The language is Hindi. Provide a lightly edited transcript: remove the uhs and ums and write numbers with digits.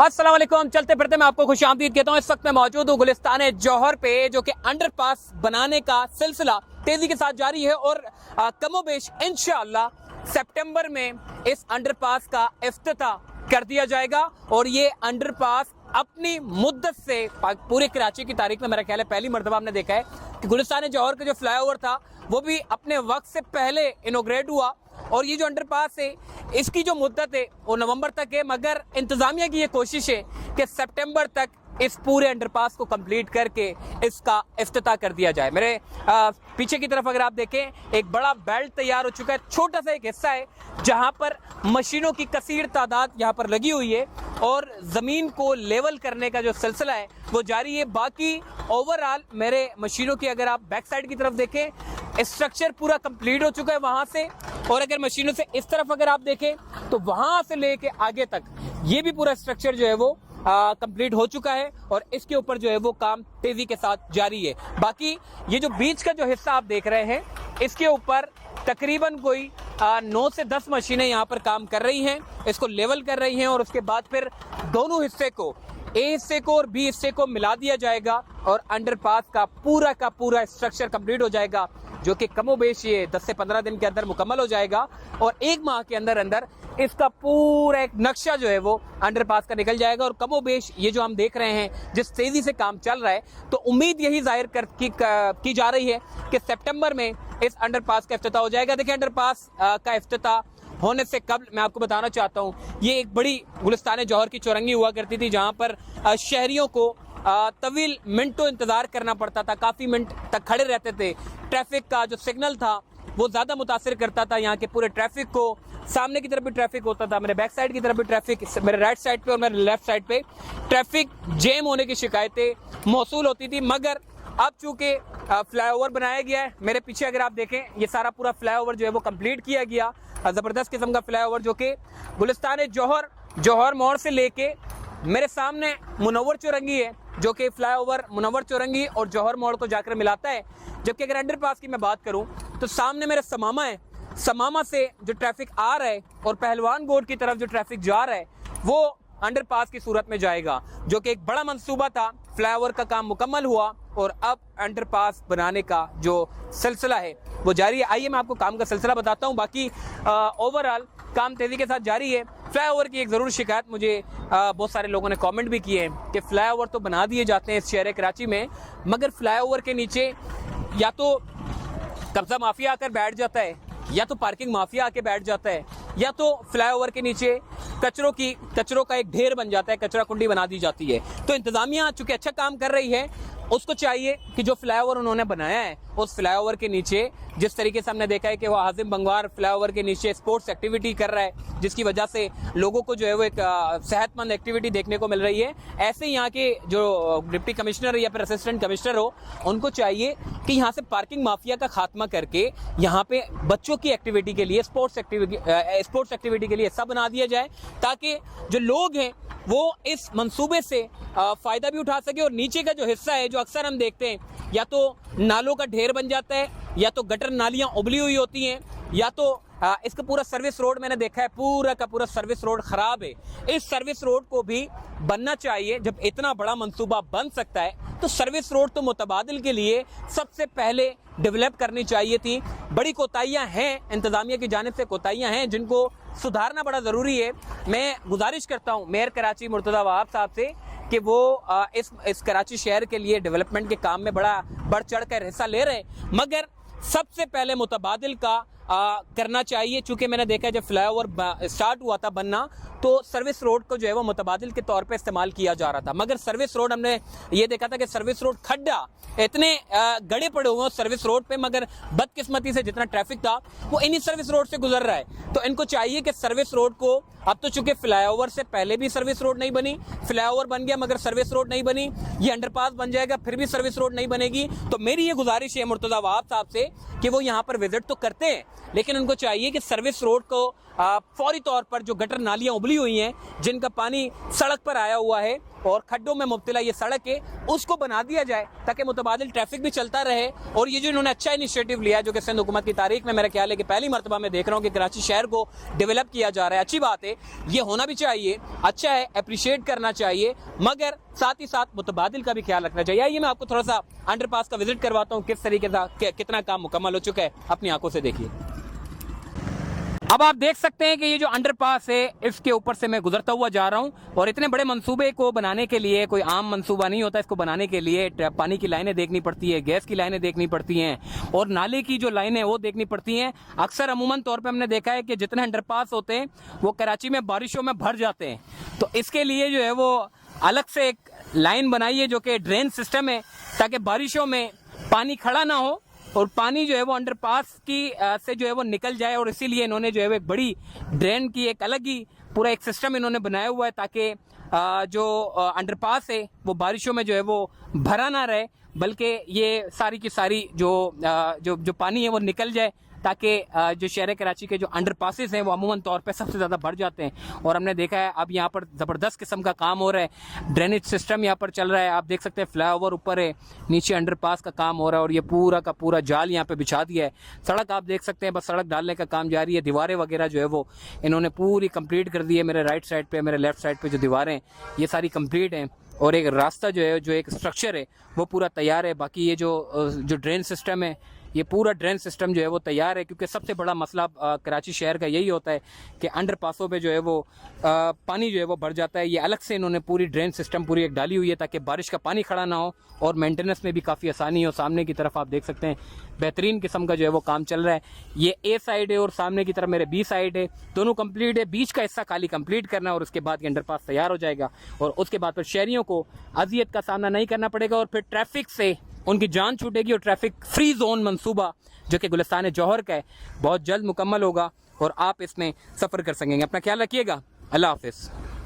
अस्सलाम वालेकुम। चलते फिरते मैं आपको खुशामदीद कहता हूँ। इस वक्त मैं मौजूद हूँ गुलिस्तान जौहर पे, जो कि अंडरपास बनाने का सिलसिला तेजी के साथ जारी है और कमोबेश इंशाअल्लाह सितंबर में इस अंडरपास का इफ्तिताह कर दिया जाएगा। और ये अंडरपास अपनी मुद्दत से पूरे कराची की तारीख में मेरा ख्याल है पहली मरतबा हमने देखा है कि गुलिस्तान जौहर का जो फ्लाईओवर था वो भी अपने वक्त से पहले इनोग्रेट हुआ। और ये जो अंडरपास है इसकी जो मुद्दत है वो नवंबर तक है, मगर इंतजामिया की ये कोशिश है कि सितंबर तक इस पूरे अंडरपास को कंप्लीट करके इसका इफ्तिताह कर दिया जाए। मेरे पीछे की तरफ अगर आप देखें एक बड़ा बेल्ट तैयार हो चुका है। छोटा सा एक हिस्सा है जहां पर मशीनों की कसीर तादाद यहां पर लगी हुई है और ज़मीन को लेवल करने का जो सिलसिला है वो जारी है। बाकी ओवरऑल मेरे मशीनों की अगर आप बैक साइड की तरफ देखें स्ट्रक्चर पूरा कंप्लीट हो चुका है वहां से। और अगर मशीनों से इस तरफ अगर आप देखें तो वहां से लेके आगे तक ये भी पूरा स्ट्रक्चर जो है वो कंप्लीट हो चुका है और इसके ऊपर जो है वो काम तेजी के साथ जारी है। बाकी ये जो बीच का जो हिस्सा आप देख रहे हैं इसके ऊपर तकरीबन कोई 9 से 10 मशीनें यहाँ पर काम कर रही हैं, इसको लेवल कर रही हैं और उसके बाद फिर दोनों हिस्से को, ए हिस्से को और बी हिस्से को मिला दिया जाएगा और अंडरपास का पूरा स्ट्रक्चर कंप्लीट हो जाएगा, जो कि कमोबेश ये 10 से 15 दिन के अंदर मुकम्मल हो जाएगा। और एक माह के अंदर अंदर इसका पूरा एक नक्शा जो है वो अंडरपास का निकल जाएगा। और कमोबेश ये जो हम देख रहे हैं जिस तेजी से काम चल रहा है, तो उम्मीद यही जाहिर की जा रही है कि सितंबर में इस अंडरपास का इफ्तिताह हो जाएगा। देखिए अंडरपास का इफ्तिताह होने से कबल मैं आपको बताना चाहता हूँ, ये एक बड़ी गुलिस्तान जौहर की चौरंगी हुआ करती थी जहाँ पर शहरियों को तवील मिनटों इंतजार करना पड़ता था, काफ़ी मिनट तक खड़े रहते थे। ट्रैफिक का जो सिग्नल था वो ज़्यादा मुतासिर करता था यहाँ के पूरे ट्रैफिक को। सामने की तरफ भी ट्रैफिक होता था, मेरे बैक साइड की तरफ भी ट्रैफिक, मेरे राइट साइड पे और मेरे लेफ्ट साइड पे ट्रैफिक जैम होने की शिकायतें मौसूल होती थी। मगर अब चूँकि फ्लाईओवर बनाया गया है, मेरे पीछे अगर आप देखें ये सारा पूरा फ्लाईओवर जो है वो कंप्लीट किया गया, ज़बरदस्त किस्म का फ्लाईओवर जो कि गुलिस्तान जौहर मोड़ से लेके मेरे सामने मुनव्वर चौरंगी है, जो कि फ्लाईओवर मुनव्वर चौरंगी और जौहर मोड़ को जाकर मिलाता है। जबकि अगर अंडरपास की मैं बात करूं तो सामने मेरे समामा है, समामा से जो ट्रैफिक आ रहा है और पहलवान गोड की तरफ जो ट्रैफिक जा रहा है वो अंडरपास की सूरत में जाएगा, जो कि एक बड़ा मंसूबा था। फ्लाईओवर का काम मुकम्मल हुआ और अब अंडरपास बनाने का जो सिलसिला है वो जारी है। आइए मैं आपको काम का सिलसिला बताता हूँ। बाकी ओवरऑल काम तेज़ी के साथ जारी है। फ्लाईओवर की एक ज़रूर शिकायत मुझे बहुत सारे लोगों ने कमेंट भी किए हैं कि फ्लाईओवर तो बना दिए जाते हैं इस शहर कराची में, मगर फ्लाईओवर के नीचे या तो कब्जा माफिया आकर बैठ जाता है, या तो पार्किंग माफिया आके बैठ जाता है, या तो फ्लाईओवर के नीचे कचरों का एक ढेर बन जाता है, कचरा कुंडी बना दी जाती है। तो इंतजामिया चूंकि अच्छा काम कर रही है, उसको चाहिए कि जो फ्लाईओवर उन्होंने बनाया है उस फ्लाईओवर के नीचे, जिस तरीके से हमने देखा है कि वो हाजिम बंगवार फ्लाईओवर के नीचे स्पोर्ट्स एक्टिविटी कर रहा है, जिसकी वजह से लोगों को जो है वो एक सेहतमंद एक्टिविटी देखने को मिल रही है। ऐसे यहाँ के जो डिप्टी कमिश्नर या फिर असिस्टेंट कमिश्नर हो, उनको चाहिए कि यहाँ से पार्किंग माफिया का खात्मा करके यहाँ पे बच्चों की एक्टिविटी के लिए, स्पोर्ट्स एक्टिविटी के लिए हिस्सा बना दिया जाए, ताकि जो लोग हैं वो इस मंसूबे से फ़ायदा भी उठा सके। और नीचे का जो हिस्सा है जो अक्सर हम देखते हैं, या तो नालों का ढेर बन जाता है, या तो गटर नालियाँ उबली हुई होती हैं, या तो इसका पूरा सर्विस रोड मैंने देखा है पूरा का पूरा सर्विस रोड ख़राब है। इस सर्विस रोड को भी बनना चाहिए। जब इतना बड़ा मंसूबा बन सकता है तो सर्विस रोड तो मुतबादिल के लिए सबसे पहले डेवलप करनी चाहिए थी। बड़ी कोताहियाँ हैं, इंतज़ामिया की जानिब से कोताहियाँ हैं जिनको सुधारना बड़ा ज़रूरी है। मैं गुजारिश करता हूँ मेयर कराची मुर्तज़ा वहाब साहब से कि वो इस कराची शहर के लिए डेवलपमेंट के काम में बड़ा बढ़ चढ़ कर हिस्सा ले रहे हैं, मगर सबसे पहले मुतबादिल का करना चाहिए। चूँकि मैंने देखा है जब फ्लाईओवर स्टार्ट हुआ था बनना तो सर्विस रोड को जो है वो मुतबादिल के तौर पे इस्तेमाल किया जा रहा था, मगर सर्विस रोड हमने ये देखा था कि सर्विस रोड खड्डा, इतने गड़े पड़े हुए हैं सर्विस रोड पे, मगर बदकिस्मती से जितना ट्रैफिक था वो इन्हीं सर्विस रोड से गुजर रहा है। तो इनको चाहिए कि सर्विस रोड को, अब तो चूंकि फ्लाईओवर से पहले भी सर्विस रोड नहीं बनी, फ्लाईओवर बन गया मगर सर्विस रोड नहीं बनी, ये अंडरपास बन जाएगा फिर भी सर्विस रोड नहीं बनेगी। तो मेरी ये गुजारिश है मुर्तज़ा वहाब साहब से कि वो यहाँ पर विजिट तो करते हैं, लेकिन उनको चाहिए कि सर्विस रोड को फौरी तौर पर जो गटर नालियां उबली हुई हैं, जिनका पानी सड़क पर आया हुआ है और खड्डों में मुब्तला ये सड़क है, उसको बना दिया जाए ताकि मुतबादिल ट्रैफिक भी चलता रहे। और ये जो इन्होंने अच्छा इनिशिएटिव लिया, जो कि सिंध हुकूमत की तारीख में मेरा ख्याल है कि पहली मरतबा मैं देख रहा हूँ कि कराची शहर को डेवलप किया जा रहा है। अच्छी बात है, ये होना भी चाहिए, अच्छा है, अप्रिशिएट करना चाहिए, मगर साथ ही साथ मुतबादिल का भी ख्याल रखना चाहिए। आइए मैं आपको थोड़ा सा अंडरपास का विजिट करवाता हूँ, किस तरीके से कितना काम मुकम्मल हो चुका है, अपनी आंखों से देखिए। अब आप देख सकते हैं कि ये जो अंडरपास है, इसके ऊपर से मैं गुजरता हुआ जा रहा हूँ। और इतने बड़े मंसूबे को बनाने के लिए कोई आम मंसूबा नहीं होता। इसको बनाने के लिए पानी की लाइनें देखनी पड़ती है, गैस की लाइनें देखनी पड़ती हैं और नाले की जो लाइनें वो देखनी पड़ती हैं। अक्सर अमूमन तौर पे हमने देखा है कि जितने अंडरपास होते हैं वो कराची में बारिशों में भर जाते हैं, तो इसके लिए जो है वो अलग से एक लाइन बनाई है जो कि ड्रेन सिस्टम है, ताकि बारिशों में पानी खड़ा ना हो और पानी जो है वो अंडरपास की से जो है वो निकल जाए। और इसीलिए इन्होंने जो है वो एक बड़ी ड्रेन की एक अलग ही पूरा एक सिस्टम इन्होंने बनाया हुआ है, ताकि जो अंडरपास है वो बारिशों में जो है वो भरा ना रहे, बल्कि ये सारी की सारी जो पानी है वो निकल जाए, ताकि जो शहर कराची के जो अंडरपासेस हैं वो अमूमन तौर पे सबसे ज़्यादा बढ़ जाते हैं। और हमने देखा है अब यहाँ पर ज़बरदस्त किस्म का काम हो रहा है, ड्रेनेज सिस्टम यहाँ पर चल रहा है। आप देख सकते हैं फ्लाईओवर ऊपर है, नीचे अंडरपास का काम हो रहा है और ये पूरा का पूरा जाल यहाँ पे बिछा दिया है। सड़क आप देख सकते हैं, बस सड़क डालने का काम जारी है। दीवारें वगैरह जो है वो इन्होंने पूरी कंप्लीट कर दी है। मेरे राइट साइड पर, मेरे लेफ्ट साइड पर जो दीवारें हैं ये सारी कंप्लीट हैं और एक रास्ता जो है, जो एक स्ट्रक्चर है वो पूरा तैयार है। बाकी ये जो ड्रेन सिस्टम है, ये पूरा ड्रेन सिस्टम जो है वो तैयार है, क्योंकि सबसे बड़ा मसला कराची शहर का यही होता है कि अंडरपासों पे जो है वो पानी जो है वो भर जाता है। ये अलग से इन्होंने पूरी ड्रेन सिस्टम पूरी एक डाली हुई है ताकि बारिश का पानी खड़ा ना हो और मेंटेनेंस में भी काफ़ी आसानी हो। सामने की तरफ आप देख सकते हैं बेहतरीन किस्म का जो है वो काम चल रहा है। ये ए साइड है और सामने की तरफ मेरे बी साइड है, दोनों कंप्लीट है। बीच का हिस्सा खाली कंप्लीट करना और उसके बाद ये अंडरपास तैयार हो जाएगा और उसके बाद फिर शहरियों को अजियत का सामना नहीं करना पड़ेगा और फिर ट्रैफिक से उनकी जान छूटेगी। और ट्रैफिक फ्री जोन मंसूबा जो कि गुलिस्तान जौहर का है बहुत जल्द मुकम्मल होगा और आप इसमें सफ़र कर सकेंगे। अपना ख्याल रखिएगा। अल्लाह हाफिज़।